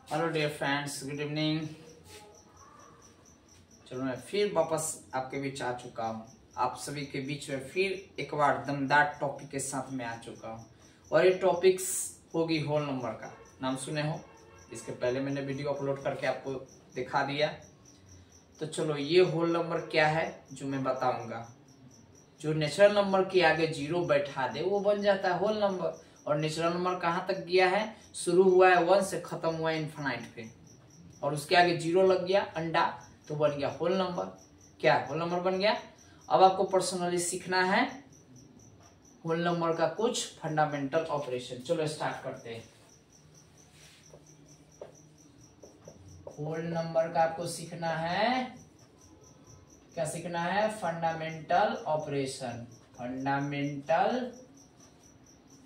Hello dear friends, good evening. चलो मैं फिर वापस आपके बीच आ चुका हूँ। आप सभी के बीच में फिर एक बार दमदार टॉपिक के साथ में आ चुका हूँ और ये टॉपिक्स होगी होल नंबर का। नाम सुने हो, इसके पहले मैंने वीडियो अपलोड करके आपको दिखा दिया। तो चलो ये होल नंबर क्या है जो मैं बताऊंगा। जो नेचुरल नंबर के आगे जीरो बैठा दे वो बन जाता है होल नंबर। और नेचुरल नंबर कहाँ तक गया है? शुरू हुआ है 1 से खत्म हुआ है इनफाइनाइट पे, और उसके आगे जीरो लग गया अंडा तो बन गया होल नंबर। क्या होल नंबर बन गया? अब आपको पर्सनली सीखना है होल नंबर का कुछ फंडामेंटल ऑपरेशन। चलो स्टार्ट करते हैं। होल नंबर का आपको सीखना है, क्या सीखना है? Fundamental operation. Fundamental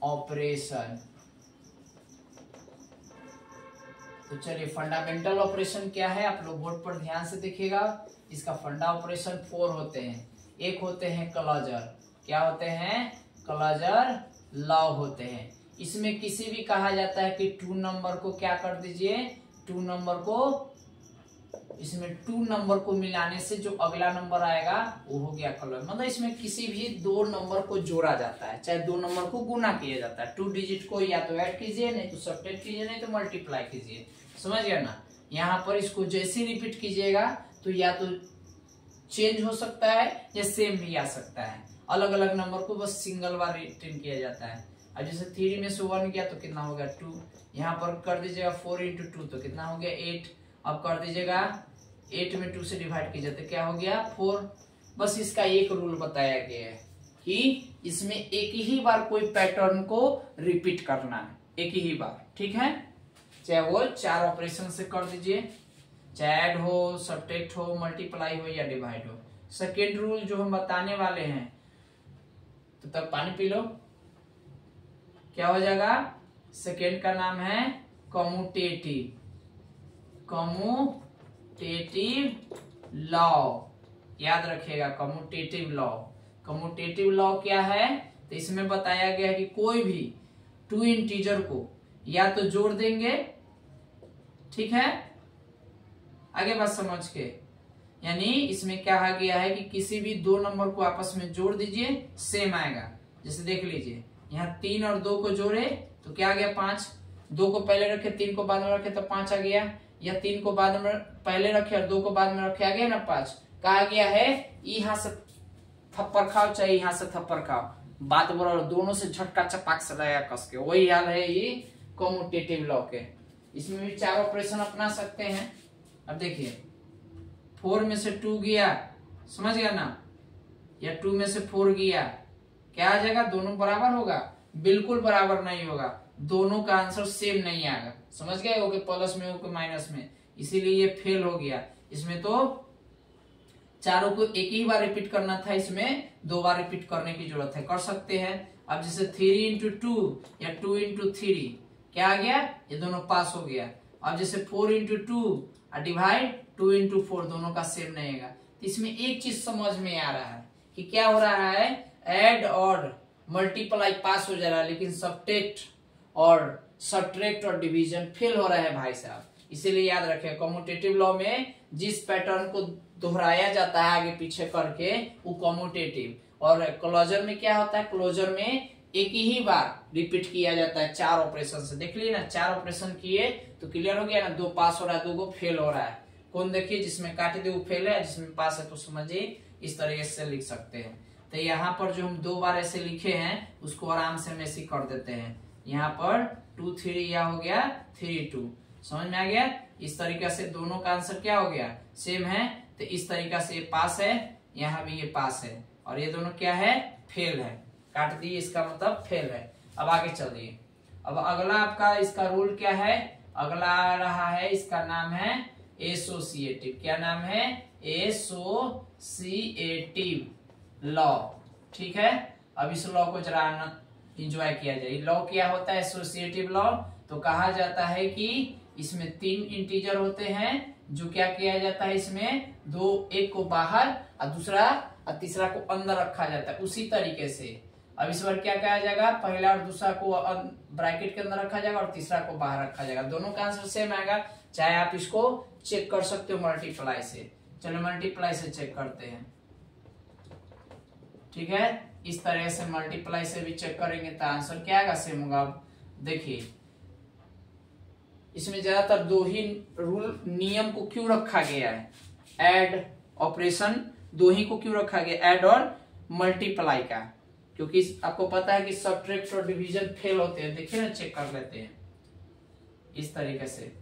operation. तो चलिए फंडामेंटल ऑपरेशन क्या है आप लोग बोर्ड पर ध्यान से देखिएगा। इसका फंडा ऑपरेशन 4 होते हैं। एक होते हैं क्लोजर। क्या होते हैं? क्लोजर लॉ होते हैं। इसमें किसी भी कहा जाता है कि 2 नंबर को क्या कर दीजिए, 2 नंबर को, इसमें 2 नंबर को मिलाने से जो अगला नंबर आएगा वो हो गया क्लोजर। मतलब इसमें किसी भी 2 नंबर को जोड़ा जाता है, चाहे 2 नंबर को गुना किया जाता है। 2 डिजिट को या तो ऐड कीजिए, नहीं तो सब्ट्रैक्ट कीजिए, नहीं तो मल्टीप्लाई कीजिए। समझ गया ना? यहाँ पर इसको जैसे रिपीट कीजिएगा तो या तो चेंज हो सकता है या सेम भी आ सकता है। अलग अलग नंबर को बस सिंगल बार रिटर्न किया जाता है। अब जैसे 3 में से 1 गया तो कितना हो गया 2। यहाँ पर कर दीजिएगा 4 into 2 तो कितना हो गया 8। अब कर दीजिएगा 8 में 2 से डिवाइड कीजिए तो क्या हो गया 4। बस इसका एक रूल बताया गया है कि इसमें एक ही बार कोई पैटर्न को रिपीट करना है, एक ही बार। ठीक है, चाहे वो 4 ऑपरेशन से कर दीजिए, चाहे ऐड हो, सब्ट्रैक्ट हो, मल्टीप्लाई हो या डिवाइड हो। सेकेंड रूल जो हम बताने वाले हैं, तो तब पानी पी लो। क्या हो जाएगा? सेकेंड का नाम है कम्यूटेटिव। कम्यूटेटिव लॉ, याद रखिएगा कम्यूटेटिव लॉ। कम्यूटेटिव लॉ क्या है? तो इसमें बताया गया है कि कोई भी 2 इंटीजर को या तो जोड़ देंगे, ठीक है, आगे बात समझ के, यानी इसमें क्या कहा गया है कि किसी भी 2 नंबर को आपस में जोड़ दीजिए, सेम आएगा। जैसे देख लीजिए यहाँ 3 और 2 को जोड़े तो क्या आ गया 5। 2 को पहले रखे 3 को बाद में रखे तो 5 आ गया, या 3 को बाद में पहले रखे और 2 को बाद में रखे आ गया ना 5। कहा गया है यहाँ से थप्पड़ खाओ चाहे यहाँ से थप्पड़ खाओ, बात बराबर, दोनों से झटका चपाक से लगाया कस के। वही हाल है ये कम्यूटेटिव लॉ के। इसमें भी 4 ऑपरेशन अपना सकते हैं। अब देखिए 4 में से 2 गया, समझ गया ना, या 2 में से 4 गया, क्या आ जाएगा? दोनों बराबर होगा? बिल्कुल बराबर नहीं होगा, दोनों का आंसर सेम नहीं आएगा। समझ गए? ओके प्लस में ओके माइनस में, इसीलिए ये फेल हो गया। इसमें तो चारों को एक ही बार रिपीट करना था, इसमें 2 बार रिपीट करने की जरूरत है। कर सकते हैं। अब जैसे 3 into 2 या 2 into 3 क्या आ गया? ये दोनों पास हो गया। अब जैसे 4 into 2 डिवाइड 2 into 4 दोनों का सेम नहीं आएगा। तो इसमें एक चीज समझ में आ रहा है कि क्या हो रहा है, ऐड और मल्टीप्लाई पास हो जा रहा है, लेकिन सब्ट्रैक्ट और डिवीजन फेल हो रहा है भाई साहब। इसीलिए याद रखें कम्यूटेटिव लॉ में जिस पैटर्न को दोहराया जाता है आगे पीछे करके वो कम्यूटेटिव। और क्लोजर में क्या होता है? क्लोजर में एक ही बार रिपीट किया जाता है 4 ऑपरेशन से। देख लीजिए ना, 4 ऑपरेशन किए तो क्लियर हो गया ना। 2 पास हो रहा है, 2 को फेल हो रहा है। कौन देखिए, जिसमें काटे दे वो फेल है, जिसमें पास है तो समझिए इस तरीके से लिख सकते हैं। तो यहाँ पर जो हम 2 बार ऐसे लिखे हैं उसको आराम से हम ऐसे कर देते हैं। यहाँ पर 2 3 या हो गया 3 2। समझ में आ गया? इस तरीके से दोनों का आंसर क्या हो गया? सेम है। तो इस तरीका से ये पास है, यहाँ भी ये पास है, और ये दोनों क्या है? फेल है। काट दिए, इसका मतलब फेल है। अब आगे चलिए। अब अगला आपका इसका रूल क्या है? अगला आ रहा है, इसका नाम है एसोसिएटिव। क्या नाम है? Associative law. ठीक है, अब इस लॉ को जरा इंजॉय किया जाए। लॉ क्या होता है? Associative law. तो कहा जाता है कि इसमें 3 इंटीजर होते हैं, जो क्या किया जाता है, इसमें एक को बाहर और तीसरा को अंदर रखा जाता है। उसी तरीके से अब इस बार क्या कहा जाएगा, पहला और दूसरा को ब्रैकेट के अंदर रखा जाएगा और तीसरा को बाहर रखा जाएगा। दोनों का आंसर सेम आएगा, चाहे आप इसको चेक कर सकते हो मल्टीप्लाई से। चलो मल्टीप्लाई से चेक करते हैं, ठीक है। इस तरह से मल्टीप्लाई से भी चेक करेंगे तो आंसर क्या आएगा, सेम होगा। अब देखिए इसमें ज्यादातर दो ही रूल नियम को क्यों रखा गया है, ऐड ऑपरेशन दो ही को क्यों रखा गया, ऐड और मल्टीप्लाई का, क्योंकि आपको पता है कि सब्ट्रैक्ट और डिवीजन फेल होते हैं। देखिए ना, चेक कर लेते हैं इस तरीके से।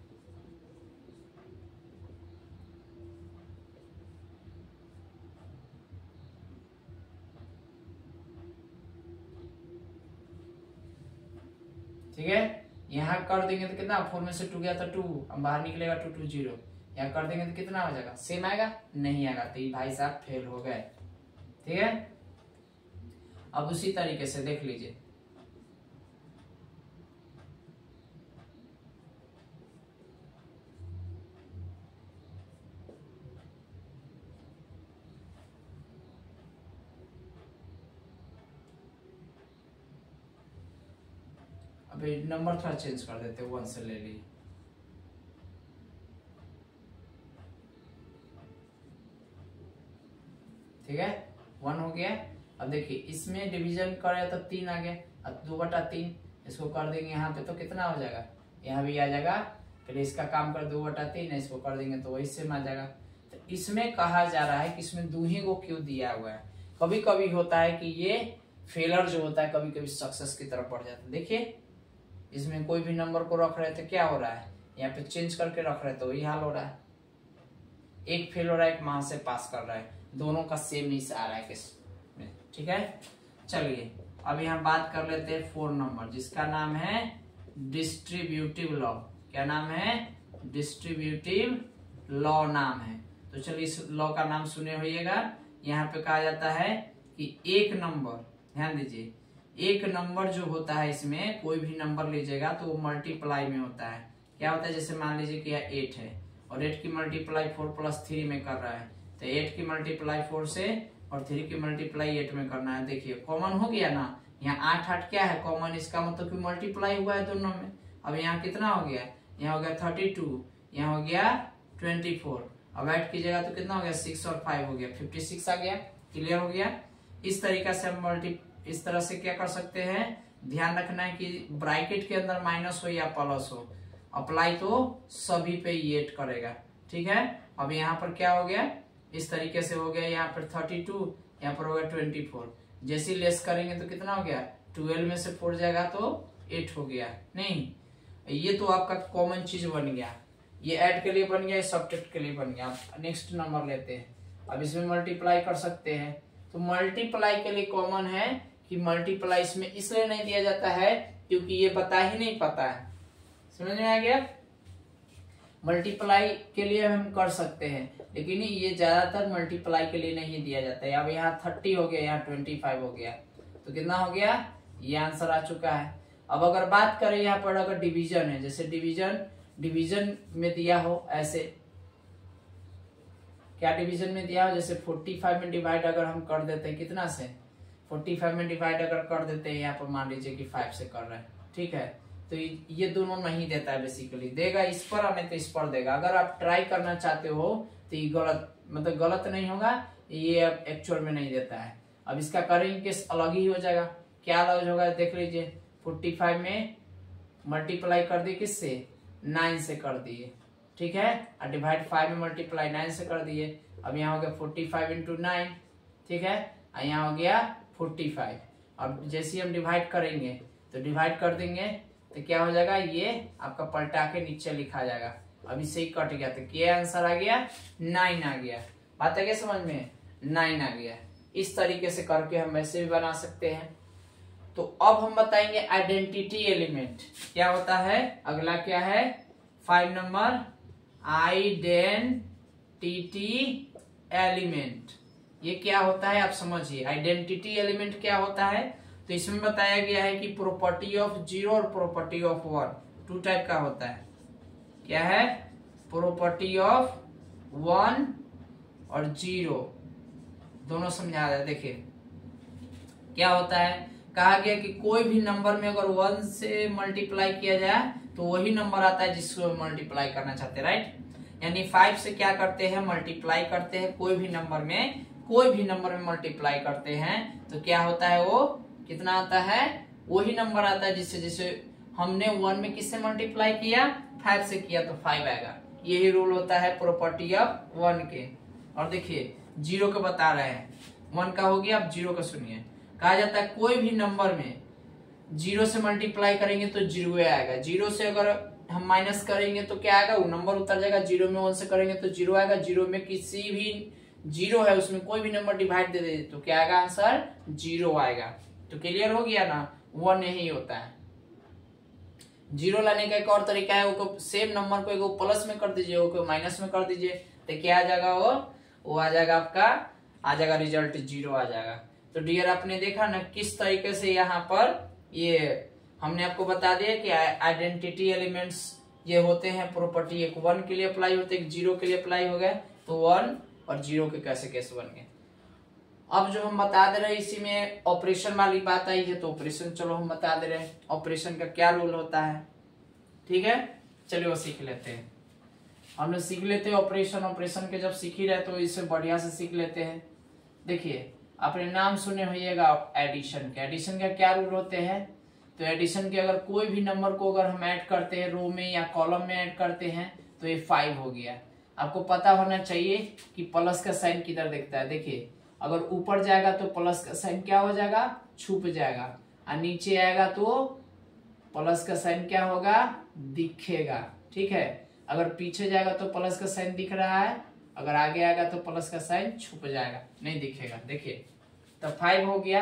ठीक है, यहाँ कर देंगे तो कितना, 4 में से 2 गया तो 2, अब बाहर निकलेगा 2 2 0। यहाँ कर देंगे तो कितना हो जाएगा, सेम आएगा, नहीं आएगा, तो ये भाई साहब फेल हो गए। ठीक है, अब उसी तरीके से देख लीजिए, अभी नंबर थोड़ा चेंज कर देते हैं, 1 से ले ली। ठीक है, 1 हो गया। अब देखिए इसमें डिवीजन करे तो 3 आ गया, अब 2/3 इसको कर देंगे यहाँ पे तो कितना हो जाएगा, यहाँ भी आ जाएगा। फिर इसका काम कर 2/3 इसको कर देंगे तो वही सेम आ जाएगा। तो इसमें कहा जा रहा है कि इसमें दो ही को क्यों दिया हुआ है। कभी कभी होता है कि ये फेलर जो होता है कभी कभी सक्सेस की तरफ बढ़ जाता है। देखिए इसमें कोई भी नंबर को रख रहे थे, क्या हो रहा है, यहाँ पे चेंज करके रख रहे तो वही हाल हो रहा है। एक फेल हो रहा है, एक वहां से पास कर रहा है, दोनों का सेम ही आ रहा है किस में। ठीक है, चलिए अब यहाँ बात कर लेते हैं 4 नंबर, जिसका नाम है डिस्ट्रीब्यूटिव लॉ। क्या नाम है, डिस्ट्रीब्यूटिव लॉ नाम है। तो चलिए इस लॉ का नाम सुने होइएगा। यहाँ पे कहा जाता है कि एक नंबर, ध्यान दीजिए, एक नंबर जो होता है इसमें कोई भी नंबर लीजिएगा तो वो मल्टीप्लाई में होता है। क्या होता है, जैसे मान लीजिए कि यह 8 है और 8 की मल्टीप्लाई 4 + 3 में कर रहा है, तो 8 की मल्टीप्लाई 4 से और 3 की मल्टीप्लाई 8 में करना है। देखिए कॉमन हो गया ना, यहाँ 8 8 क्या है कॉमन, इसका मतलब कि मल्टीप्लाई हुआ है दोनों में। अब यहाँ कितना हो गया, यहाँ हो गया 32, यहाँ हो गया 24, अब ऐड कीजिएगा तो कितना हो गया, 6 और 5 हो गया, 56 आ गया। क्लियर हो गया। इस तरीका से हम इस तरह से क्या कर सकते हैं, ध्यान रखना है कि ब्रैकेट के अंदर माइनस हो या प्लस हो, अप्लाई तो सभी पे ये करेगा। ठीक है, अब यहाँ पर क्या हो गया, इस तरीके से हो गया, यहाँ पर 32, यहाँ पर हो गया 24। जैसे लेस करेंगे तो कितना हो गया, 12 में से 4 जाएगा तो 8 हो गया। नहीं, ये तो आपका कॉमन चीज बन गया, ये ऐड के लिए बन गया, सब्ट्रैक्ट के लिए बन गया। नेक्स्ट नंबर लेते हैं, अब इसमें मल्टीप्लाई कर सकते हैं। तो मल्टीप्लाई के लिए कॉमन है कि मल्टीप्लाई इसमें इसलिए नहीं दिया जाता है क्योंकि ये बता ही नहीं पाता है। समझ में आ गया, मल्टीप्लाई के लिए हम कर सकते हैं लेकिन ये ज्यादातर मल्टीप्लाई के लिए नहीं दिया जाता है। अब यहाँ 30 हो गया, यहाँ 25 हो गया, तो कितना हो गया, ये आंसर आ चुका है। अब अगर बात करें यहाँ पर अगर डिवीजन है, जैसे डिवीजन में दिया हो, ऐसे क्या डिवीजन में दिया हो, जैसे 45 में डिवाइड अगर हम कर देते हैं कितना से, 45 में डिवाइड अगर कर देते हैं, यहाँ पर मान लीजिए कि 5 से कर रहे हैं। ठीक है, तो ये दोनों नहीं देता है, बेसिकली देगा इस पर और नहीं तो इस पर देगा। अगर आप ट्राई करना चाहते हो तो ये गलत, मतलब गलत नहीं होगा, ये एक्चुअल में नहीं देता है। अब इसका करेंगे केस अलग ही हो जाएगा। क्या अलग होगा देख लीजिए, 45 में मल्टीप्लाई कर दिए किससे, 9 से कर दिए। ठीक है, और डिवाइड 5 में मल्टीप्लाई 9 से कर दिए। अब यहाँ हो गया 45 × 9। ठीक है, और यहाँ हो गया 45। अब जैसे हम डिवाइड करेंगे तो डिवाइड कर देंगे तो क्या हो जाएगा, ये आपका पलटा के नीचे लिखा जाएगा। अब इससे ही कट गया तो क्या आंसर आ गया, 9 आ गया। बात है क्या समझ में, 9 आ गया। इस तरीके से करके हम वैसे भी बना सकते हैं। तो अब हम बताएंगे आइडेंटिटी एलिमेंट क्या होता है। अगला क्या है, 5 नंबर, आइडेंटिटी एलिमेंट। ये क्या होता है आप समझिए। आइडेंटिटी एलिमेंट क्या होता है, तो इसमें बताया गया है कि प्रॉपर्टी ऑफ 0 और प्रॉपर्टी ऑफ 1 2 टाइप का होता है। क्या है, प्रॉपर्टी ऑफ 1 और 0 दोनों समझा रहे। देखिए क्या होता है, कहा गया कि कोई भी नंबर में अगर 1 से मल्टीप्लाई किया जाए तो वही नंबर आता है जिसको मल्टीप्लाई करना चाहते हैं, राइट। यानी 5 से क्या करते हैं, मल्टीप्लाई करते हैं, कोई भी नंबर में मल्टीप्लाई करते हैं तो क्या होता है, वो कितना आता है, वही नंबर आता है जिससे हमने 1 में किससे मल्टीप्लाई किया, 5 से किया तो 5 आएगा। यही रूल होता है प्रॉपर्टी ऑफ 1 के। और देखिए 0 का बता रहे हैं, 1 का हो गया, अब 0 का सुनिए। कहा जाता है कोई भी नंबर में 0 से मल्टीप्लाई करेंगे तो 0 आएगा, 0 से अगर हम माइनस करेंगे तो क्या आएगा, वो नंबर उतर जाएगा। 0 में 1 से करेंगे तो 0 आएगा, 0 में किसी भी 0 है उसमें कोई भी नंबर डिवाइड दे दे तो क्या आएगा, आंसर 0 आएगा। तो क्लियर हो गया ना, 1 यही होता है। 0 लाने का एक और तरीका है, वो सेम नंबर को एक प्लस में कर दीजिए, वो माइनस में कर दीजिए तो क्या आ जाएगा, वो आ जाएगा आपका, आ जाएगा रिजल्ट 0 आ जाएगा। तो डियर आपने देखा ना किस तरीके से यहाँ पर ये हमने आपको बता दिया कि आइडेंटिटी एलिमेंट्स ये होते हैं प्रॉपर्टी, एक 1 के लिए अप्लाई होते हैं, एक 0 के लिए अप्लाई हो गए, तो 1 और 0 के कैसे कैसे बन गए। अब जो हम बता दे रहे हैं इसी में ऑपरेशन वाली बात आई है, तो ऑपरेशन चलो हम बता दे रहे हैं ऑपरेशन का क्या रूल होता है, ठीक है। चलिए वो सीख लेते हैं, हम लोग सीख लेते हैं ऑपरेशन के जब सीख ही रहे तो इसे बढ़िया से सीख लेते हैं। देखिए आपने नाम सुने होइएगा एडिशन के, एडिशन का क्या रूल होते हैं, तो एडिशन के अगर कोई भी नंबर को अगर हम ऐड करते हैं रो में या कॉलम में ऐड करते हैं तो ये 5 हो गया। आपको पता होना चाहिए कि प्लस का साइन किधर दिखता है। देखिए अगर ऊपर जाएगा तो प्लस का साइन क्या हो जाएगा, छुप जाएगा, और नीचे आएगा तो प्लस का साइन क्या होगा, दिखेगा, ठीक है। अगर पीछे जाएगा तो प्लस का साइन दिख रहा है, अगर आगे आएगा तो प्लस का साइन छुप जाएगा, नहीं दिखेगा। देखिए तो 5 हो गया।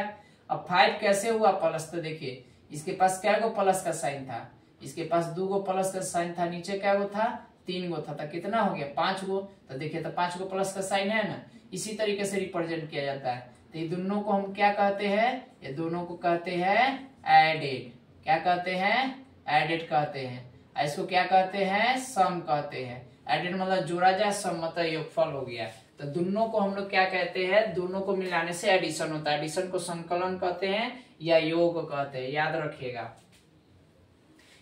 अब 5 कैसे हुआ प्लस, तो देखिए इसके पास क्या गो प्लस का साइन था, इसके पास 2 गो प्लस का साइन था, नीचे क्या गो था, 3 गो था, तो कितना हो गया 5 गो। तो देखिए तो 5 गो प्लस का साइन है ना, इसी तरीके से रिप्रेजेंट किया जाता है। तो ये दोनों को हम क्या कहते हैं, ये दोनों को कहते हैं एडेड। क्या कहते हैं, एडेड कहते हैं। इसको क्या कहते हैं, सम कहते हैं। एडेड मतलब जोड़ा जाए, सम मतलब योगफल हो गया। तो दोनों को हम लोग क्या कहते हैं, दोनों को मिलाने से एडिशन होता है। एडिशन को संकलन कहते हैं या योग कहते हैं, याद रखिएगा।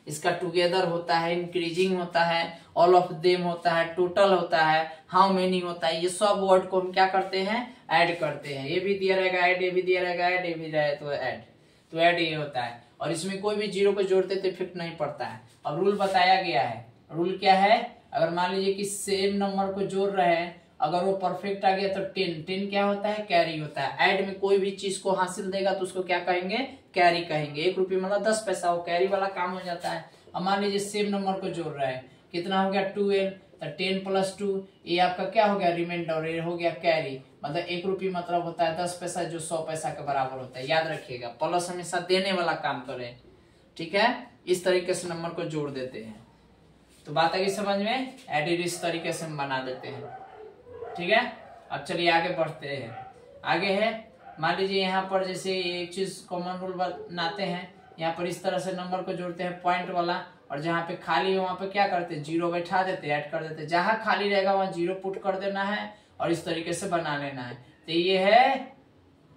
इसका टुगेदर होता है, इंक्रीजिंग होता है, ऑल ऑफ देम होता है, टोटल होता है, हाउ मेनी होता है। ये सब वर्ड को हम क्या करते हैं, ऐड करते हैं। ये भी दिया रहेगा ऐड, ये भी दिया रहेगा ऐड, ये भी रहे तो ऐड, तो ऐड ये होता है। और इसमें कोई भी 0 को जोड़ते तो इफेक्ट नहीं पड़ता है। अब रूल बताया गया है, रूल क्या है, अगर मान लीजिए कि सेम नंबर को जोड़ रहे हैं, अगर वो परफेक्ट आ गया तो 10 क्या होता है, कैरी होता है। ऐड में कोई भी चीज को हासिल देगा तो उसको क्या कहेंगे, कैरी कहेंगे। 1 रुपये मतलब 10 पैसा, वो कैरी वाला काम हो जाता है। अब मान लीजिए सेम नंबर को जोड़ रहा है, कितना हो गया 12, तो 10 + 2 ये आपका क्या हो गया, रिमाइंडर, ये हो गया कैरी। मतलब 1 रुपये मतलब होता है 10 पैसा, जो 100 पैसा के बराबर होता है। याद रखिएगा प्लस हमेशा देने वाला काम करें, ठीक है। इस तरीके से नंबर को जोड़ देते हैं। तो बात आगे समझ में, एडिड इस तरीके से हम बना देते हैं, ठीक है। अब चलिए आगे बढ़ते हैं। आगे है, मान लीजिए यहाँ पर जैसे एक चीज कॉमन रूल बनाते हैं, यहाँ पर इस तरह से नंबर को जोड़ते हैं पॉइंट वाला, और जहाँ पे खाली है वहां पे क्या करते हैं, 0 बैठा देते हैं, ऐड कर देते हैं। जहां खाली रहेगा वहां 0 पुट कर देना है और इस तरीके से बना लेना है। तो ये है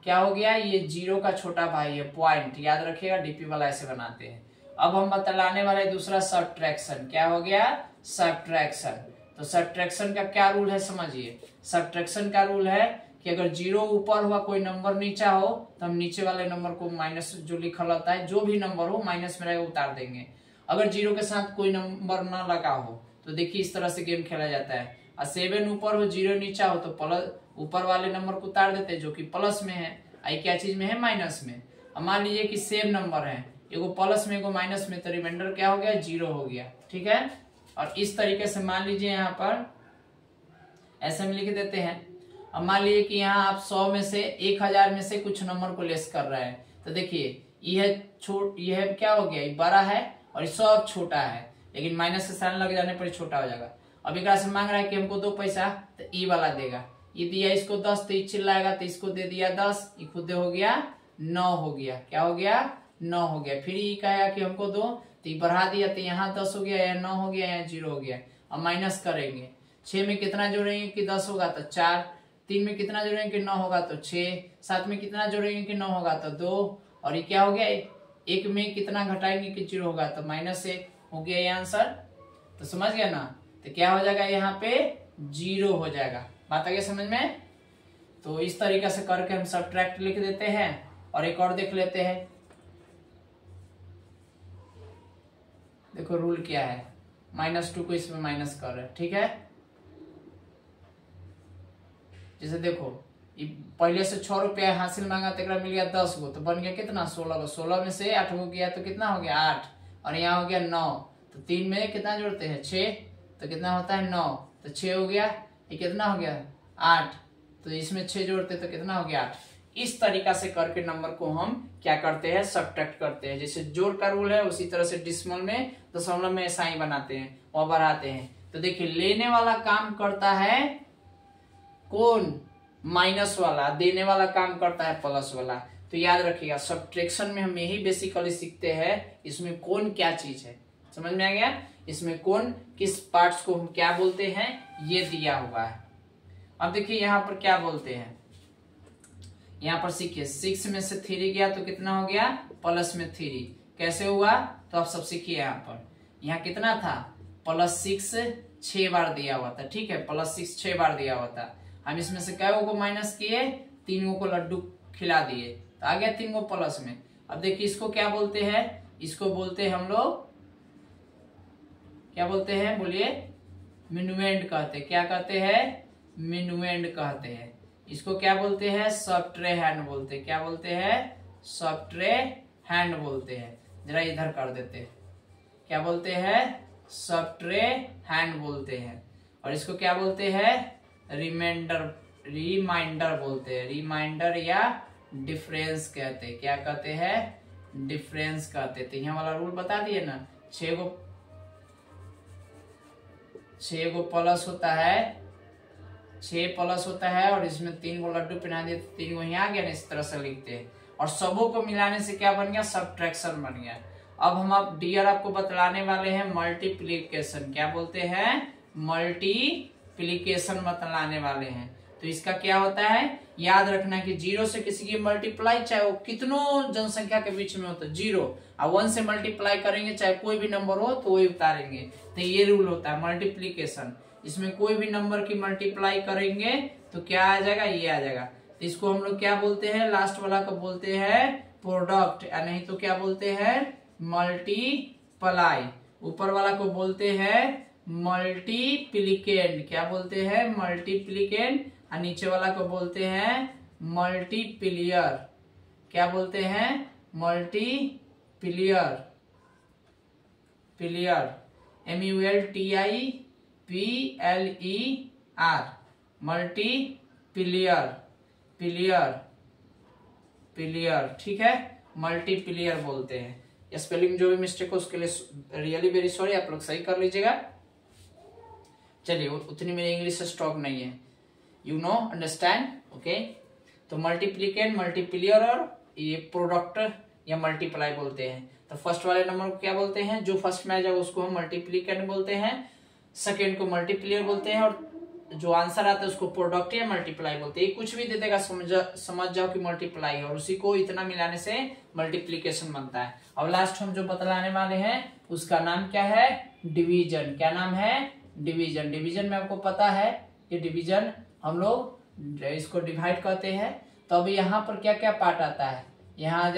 क्या हो गया, ये 0 का छोटा भाई है पॉइंट, याद रखिएगा। डीपी वाला ऐसे बनाते हैं। अब हम बतलाने वाले दूसरा सब्ट्रैक्शन, क्या हो गया, सब्ट्रैक्शन। तो सब्ट्रैक्शन का क्या रूल है समझिए। सब्ट्रैक्शन का रूल है कि अगर 0 ऊपर हुआ, कोई नंबर नीचा हो, तो हम नीचे वाले नंबर को माइनस जो लिखा रहता है, जो भी नंबर हो माइनस में रहेगा उतार देंगे। अगर 0 के साथ कोई नंबर ना लगा हो तो देखिए इस तरह से गेम खेला जाता है। और 7 ऊपर हो 0 नीचा हो तो प्लस ऊपर वाले नंबर को उतार देते हैं जो कि प्लस में है, आई क्या चीज में है, माइनस में। अब मान लीजिए कि सेम नंबर है, एगो प्लस में एगो माइनस में, तो रिमाइंडर क्या हो गया, 0 हो गया, ठीक है। और इस तरीके से मान लीजिए यहाँ पर ऐसे में लिख देते हैं। अब मान लीजिए कि यहाँ आप 100 में से 1000 में से कुछ नंबर को लेस कर रहे हैं, तो देखिए यह क्या हो गया, ये बड़ा है और ये सब छोटा है, लेकिन माइनस से साइन लग जाने पर छोटा हो जाएगा। अब एक से मांग रहा है कि हमको 2 पैसा, तो ई वाला देगा। ये दिया इसको 10 तो ये चिल्लाएगा, तो इसको दे दिया 10, ये खुद हो गया 9 हो गया, क्या हो गया, 9 हो गया। फिर ये कहा कि हमको 2, तो ये बढ़ा दिया, तो यहाँ 10 हो गया, यहाँ 9 हो गया, यहाँ 0 हो गया। अब माइनस करेंगे, 6 में कितना जोड़ेंगे कि 10 होगा तो 4, 3 में कितना जोड़ेंगे कि 9 होगा तो 6, 7 में कितना जोड़ेंगे कि 9 होगा तो 2, और ये क्या हो गया, एक में कितना घटाएंगे कि 0 होगा, तो -1 हो गया ये आंसर। तो समझ गया ना, तो क्या हो जाएगा यहाँ पे 0 हो जाएगा। बात आ गया समझ में। तो इस तरीका से करके हम सब्ट्रैक्ट लिख देते हैं। और एक और देख लेते हैं, देखो रूल क्या है, -2 को इसमें माइनस कर रहे हैं, ठीक है। जैसे देखो पहले से 6 रुपया हासिल मांगा तो मिल गया 10 गो, तो बन गया कितना 16 गो। 16 में से 8 गो गया तो कितना हो गया 8, और यहाँ हो गया 9। तो 3 में कितना जोड़ते हैं 6, तो कितना होता है 9, तो 6 हो गया। ये कितना हो गया 8, तो इसमें 6 जोड़ते तो कितना हो गया 8। इस तरीका से करके नंबर को हम क्या करते हैं, सब्ट्रैक्ट करते हैं। जैसे जोड़ का रूल है उसी तरह से डिसिमल में, दशमलव में ऐसा ही बनाते हैं और बढ़ाते हैं। तो देखिए लेने वाला काम करता है कौन, माइनस वाला, देने वाला काम करता है प्लस वाला। तो याद रखिएगा सब्ट्रैक्शन में हम यही बेसिकली सीखते हैं, इसमें कौन क्या चीज है, समझ में आ गया। इसमें कौन किस पार्ट्स को हम क्या बोलते हैं ये दिया हुआ है। अब देखिए यहाँ पर क्या बोलते हैं, यहाँ पर सीखिए 6 में से 3 गया तो कितना हो गया प्लस में 3, कैसे हुआ तो आप सब सीखिए। यहाँ पर यहाँ कितना था +6 6 बार दिया हुआ था, ठीक है, +6 6 बार दिया हुआ था। हम इसमें से कई को माइनस किए, 3 को लड्डू खिला दिए, तो आ गया 3 को प्लस में। अब देखिए इसको क्या बोलते हैं, इसको बोलते हैं हम लोग क्या बोलते हैं, बोलिए मिनुएंड कहते हैं। क्या कहते हैं, मिनुएंड कहते हैं। इसको क्या बोलते हैं, सब्ट्रेहैंड बोलते हैं। क्या बोलते हैं, सब्ट्रेहैंड बोलते हैं। जरा इधर कर देते हैं, क्या बोलते हैं, सब्ट्रेहैंड बोलते हैं। और इसको क्या बोलते हैं, रिमाइंडर बोलते हैं। रिमाइंडर या डिफरेंस कहते हैं। क्या कहते हैं, डिफरेंस कहते हैं। तो यहाँ वाला रूल बता दिए ना, 6 गो प्लस होता है, 6 प्लस होता है, और इसमें 3 को लड्डू पहना दिए तो 3 को यहाँ आ गया ना, इस तरह से लिखते हैं। और सबों को मिलाने से क्या बन गया, सब्ट्रैक्शन बन गया। अब हम आप डियर आपको बतलाने वाले हैं मल्टीप्लीकेशन। क्या बोलते हैं, मल्टीप्लीकेशन बतलाने वाले हैं। तो इसका क्या होता है, याद रखना कि 0 से किसी की मल्टीप्लाई, चाहे वो कितनों जनसंख्या के बीच में हो तो 0, और 1 से मल्टीप्लाई करेंगे चाहे कोई भी नंबर हो तो वही उतारेंगे। तो ये रूल होता है मल्टीप्लीकेशन। इसमें कोई भी नंबर की मल्टीप्लाई करेंगे तो क्या आ जाएगा, ये आ जाएगा। तो इसको हम लोग क्या बोलते हैं, लास्ट वाला को बोलते हैं प्रोडक्ट, या नहीं तो क्या बोलते हैं, मल्टीप्लाई। ऊपर वाला को बोलते हैं मल्टीप्लिकेंड। क्या बोलते हैं, मल्टीप्लिकेंड। और नीचे वाला को बोलते हैं मल्टीप्लियर। क्या बोलते हैं, मल्टीप्लियर, पिलियर, MULTIPLER, मल्टीप्लियर, पिलियर, पिलियर, ठीक है, मल्टीप्लियर बोलते हैं। स्पेलिंग जो भी मिस्टेक हो उसके लिए रियली वेरी सॉरी, आप लोग सही कर लीजिएगा। चलिए उतनी मेरी इंग्लिश स्ट्रॉन्ग नहीं है, यू नो अंडरस्टैंड, ओके। तो मल्टीप्लिकेंट, मल्टीप्लियर और ये प्रोडक्ट या मल्टीप्लाई बोलते हैं। तो फर्स्ट वाले नंबर को क्या बोलते हैं, जो फर्स्ट में आ जाएगा उसको हम मल्टीप्लिकेंट बोलते हैं, सेकेंड को मल्टीप्लियर बोलते हैं, और जो आंसर आता है उसको प्रोडक्ट या मल्टीप्लाई बोलते हैं। कुछ भी दे देगा समझ जाओ कि मल्टीप्लाई है, और उसी को इतना मिलाने से मल्टीप्लिकेशन बनता है। और लास्ट हम जो बतलाने वाले हैं उसका नाम क्या है, डिवीजन। क्या नाम है, डिवीजन। डिवीजन में आपको पता है कि डिवीजन हम लोग इसको डिवाइड करते हैं। तो अब यहाँ पर क्या क्या पार्ट आता है, यहाँ आ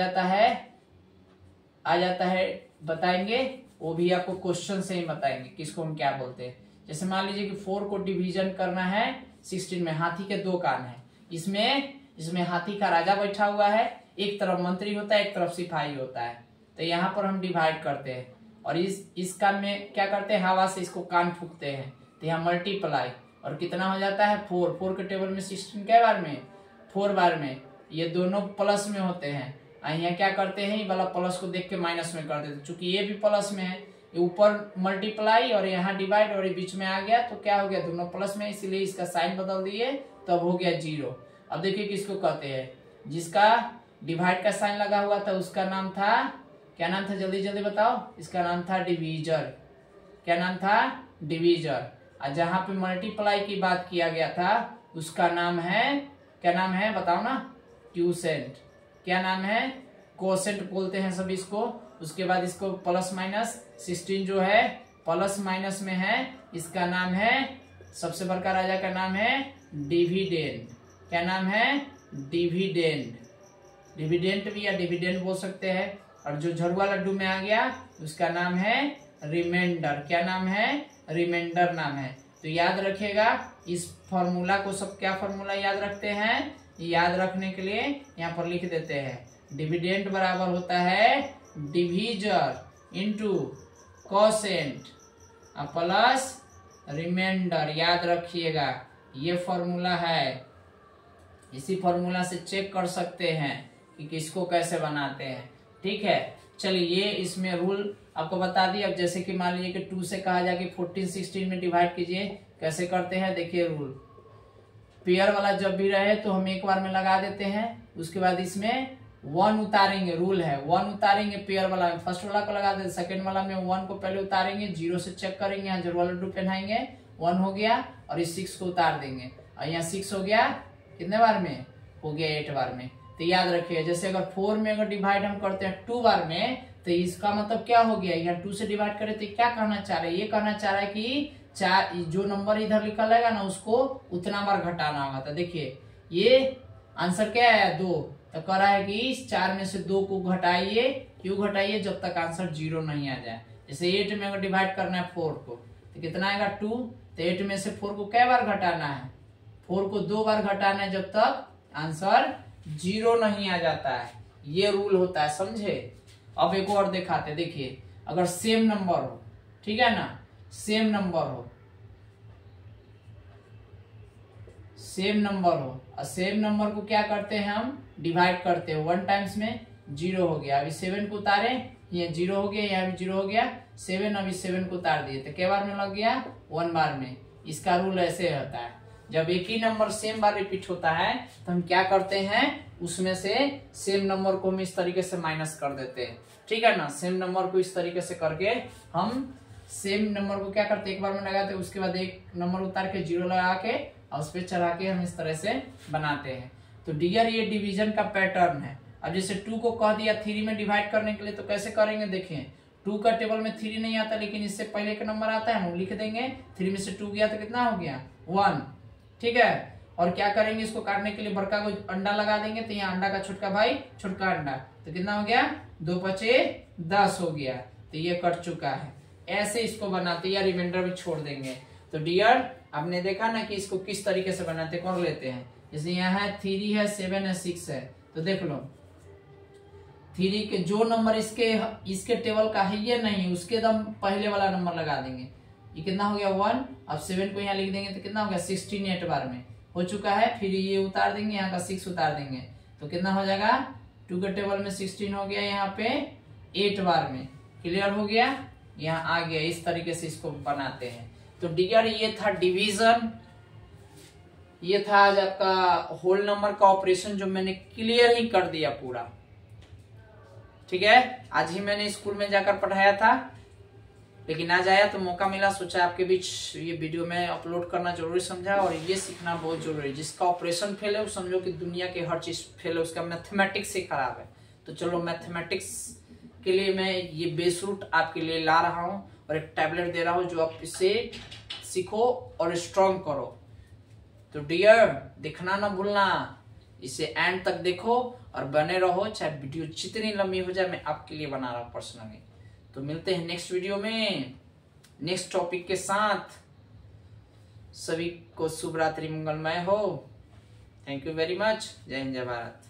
जाता है बताएंगे, वो भी आपको क्वेश्चन से ही बताएंगे किसको हम क्या बोलते हैं। जैसे मान लीजिए कि 4 को डिवीजन करना है 16 में। हाथी के 2 कान है, इसमें हाथी का राजा बैठा हुआ है, एक तरफ मंत्री होता है, एक तरफ सिपाही होता है। तो यहाँ पर हम डिवाइड करते हैं, और इस कान में क्या करते हैं, हवा से इसको कान फूकते हैं, तो यहाँ मल्टीप्लाई, और कितना हो जाता है 4 के टेबल में 16 के बार में 4 बार में, ये दोनों प्लस में होते हैं। यहाँ क्या करते हैं, ये वाला प्लस को देख के माइनस में कर देते, चूंकि ये भी प्लस में है, ऊपर मल्टीप्लाई और यहाँ डिवाइड, और ये बीच में आ गया तो क्या हो गया, दोनों प्लस में, इसीलिए इसका साइन बदल दिए, तो अब हो गया 0। अब देखिए किसको कहते हैं, जिसका डिवाइड का साइन लगा हुआ था उसका नाम था, क्या नाम था, जल्दी जल्दी बताओ, इसका नाम था डिवीजर। क्या नाम था, डिवीजर। और जहां पे मल्टीप्लाई की बात किया गया था उसका नाम है, क्या नाम है बताओ ना, क्यूसेंट। क्या नाम है, कोसेंट बोलते हैं सब इसको। उसके बाद इसको प्लस माइनस 16 जो है प्लस माइनस में है, इसका नाम है, सबसे बड़का राजा का नाम है डिविडेंड। क्या नाम है? डिविडेंड। डिविडेंड भी या डिविडेंड बोल सकते हैं। और जो झरुआ लड्डू में आ गया उसका नाम है रिमाइंडर। क्या नाम है? रिमाइंडर नाम है। तो याद रखिएगा इस फॉर्मूला को, सब क्या फॉर्मूला याद रखते हैं, याद रखने के लिए यहाँ पर लिख देते हैं। डिविडेंड बराबर होता है divisor into quotient plus remainder. याद रखिएगा ये फॉर्मूला है। इसी फॉर्मूला से चेक कर सकते हैं कि किसको कैसे बनाते हैं। ठीक है, चलिए ये इसमें रूल आपको बता दी। अब जैसे कि मान लीजिए कि 2 से कहा जाए कि 14 16 में डिवाइड कीजिए, कैसे करते हैं देखिए रूल। पेयर वाला जब भी रहे तो हम एक बार में लगा देते हैं, उसके बाद इसमें 1 उतारेंगे, रूल है 1 उतारेंगे पेयर वाला में, फर्स्ट वाला को लगा देते, सेकंड वाला में 1 को पहले उतारेंगे, 0 से चेक करेंगे, यहाँ जरूर लड्डू पहनाएंगे, 1 हो गया और इस 6 को उतार देंगे और यहाँ 6 हो गया, कितने बार में हो गया? 8 बार में। तो याद रखिए जैसे अगर 4 में अगर डिवाइड हम करते हैं 2 बार में, तो इसका मतलब क्या हो गया, यहाँ 2 से डिवाइड करें तो क्या कहना चाह रहे हैं? ये कहना चाह रहा है कि 4 जो नंबर इधर लिखा रहेगा ना उसको उतना बार घटाना होगा। तो देखिए ये आंसर क्या आया? 2। तो कह रहा है कि इस 4 में से 2 को घटाइए। क्यों घटाइए? जब तक आंसर 0 नहीं आ जाए। जैसे 8 में अगर डिवाइड करना है 4 को तो कितना आएगा? 2। तो 8 में से 4 को कै बार घटाना है? 4 को 2 बार घटाना है जब तक आंसर 0 नहीं आ जाता है। ये रूल होता है, समझे? अब एक और दिखाते, देखिए अगर सेम नंबर हो, ठीक है ना, सेम नंबर हो, सेम नंबर हो और सेम नंबर को क्या करते हैं हम? डिवाइड करते हैं 1 टाइम्स में 0 हो गया। अभी 7 को उतारे, ये 0 हो गया, यहाँ भी 0 हो गया, 7 अभी 7 को उतार दिए तो कै बार में लग गया? 1 बार में। इसका रूल ऐसे होता है, जब एक ही नंबर सेम बार रिपीट होता है तो हम क्या करते हैं, उसमें से सेम नंबर को हम इस तरीके से माइनस कर देते हैं। ठीक है ना, सेम नंबर को इस तरीके से करके हम सेम नंबर को क्या करते हैं, एक बार में लगाते हैं, उसके बाद एक नंबर उतार के 0 लगा के और उस पर चढ़ा के हम इस तरह से बनाते हैं। तो डियर ये डिवीजन का पैटर्न है। अब जैसे 2 को कह दिया 3 में डिवाइड करने के लिए, तो कैसे करेंगे देखिए। 2 का टेबल में 3 नहीं आता, लेकिन इससे पहले का नंबर आता है, हम लिख देंगे। 3 में से 2 गया तो कितना हो गया? 1। ठीक है, और क्या करेंगे, इसको काटने के लिए बड़का को अंडा लगा देंगे, तो यहाँ अंडा का छोटका भाई छोटका अंडा, तो कितना हो गया? 2 पचे 10 हो गया। तो ये कट चुका है। ऐसे इसको बनाते या रिमाइंडर भी छोड़ देंगे। तो डियर आपने देखा ना कि इसको किस तरीके से बनाते, कौन लेते हैं। जैसे यहाँ है 3 है, 7 है, 6 है, तो देख लो 3 के जो नंबर इसके टेबल का है ये नहीं, उसके एकदम पहले वाला नंबर लगा देंगे। ये कितना हो गया? 1। अब 7 को यहाँ लिख देंगे तो कितना हो गया? 16 8 बार में हो चुका है। फिर ये उतार देंगे, यहाँ का 6 उतार देंगे तो कितना हो जाएगा? 2 के टेबल में 16 हो गया, यहाँ पे 8 बार में। क्लियर हो गया? यहाँ आ गया। इस तरीके से इसको बनाते हैं। तो डियर ये था डिवीजन, ये था आज आपका होल नंबर का ऑपरेशन जो मैंने क्लियर ही कर दिया पूरा। ठीक है, आज ही मैंने स्कूल में जाकर पढ़ाया था, लेकिन आज आया तो मौका मिला, सोचा आपके बीच ये वीडियो में अपलोड करना जरूरी समझा। और ये सीखना बहुत जरूरी है। जिसका ऑपरेशन फेल है वो समझो कि दुनिया की हर चीज फेल है, उसका मैथमेटिक्स ही खराब है। तो चलो मैथमेटिक्स के लिए मैं ये बेस रूट आपके लिए ला रहा हूँ और एक टैबलेट दे रहा हूँ जो आप इससे सीखो और स्ट्रॉन्ग करो। तो डियर दिखना ना भूलना, इसे एंड तक देखो और बने रहो, चाहे वीडियो जितनी लंबी हो जाए, मैं आपके लिए बना रहा हूँ पर्सनली। तो मिलते हैं नेक्स्ट वीडियो में नेक्स्ट टॉपिक के साथ। सभी को शुभ रात्रि, मंगलमय हो। Thank you very much. जय हिंद, जय भारत।